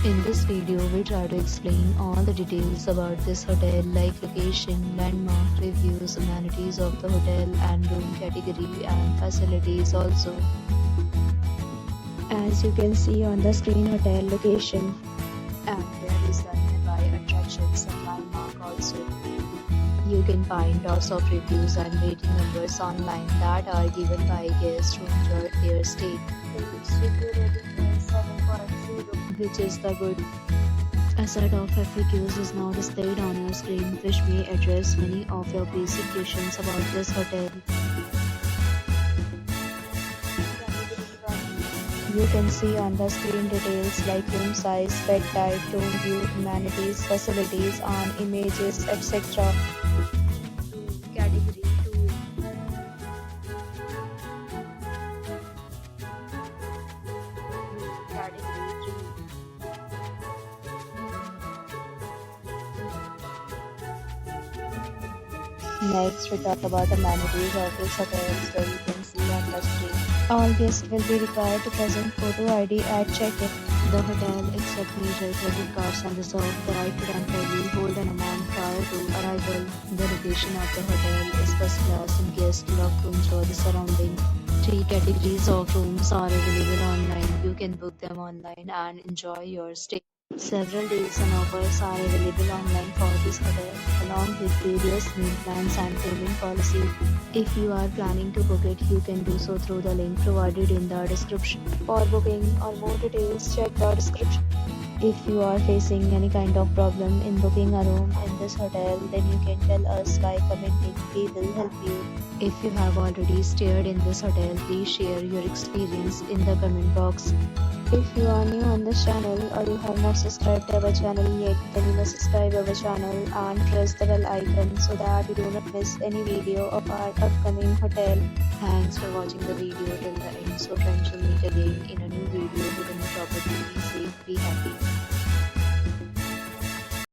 In this video, we try to explain all the details about this hotel like location, landmark, reviews, amenities of the hotel and room category and facilities also. As you can see on the screen, hotel location. And there is the nearby attractions and landmark also. You can find lots of reviews and rating numbers online that are given by guests who enjoyed their stay. Its review rating is 7.0, which is the good. A set of FAQs is now displayed on your screen which may address many of your basic questions about this hotel. You can see on the screen details like room size, bed type, room view, amenities, facilities, and images, etc. Category 2. Category 3. Next, we talk about amenities of this hotel, so you can see on the screen. All guests will be required to present photo ID at check-in. The hotel accepts major credit cards and reserves the right to temporarily hold an amount prior to arrival. The location of the hotel is first class and guests love to enjoy the surrounding. 3 categories of rooms are available online. You can book them online and enjoy your stay. Several days and offers are available online for this hotel, along with various meal plans and payment policy. If you are planning to book it, you can do so through the link provided in the description. For booking or more details, check the description. If you are facing any kind of problem in booking a room in this hotel, then you can tell us by commenting. We will help you. If you have already stayed in this hotel, please share your experience in the comment box. If you are new on this channel or you have not subscribed our channel yet, then you must subscribe our channel and press the bell icon so that you do not miss any video of our upcoming hotel. Thanks for watching the video till the end. So friends, will meet again in a new video with a new topic. Be safe, be happy.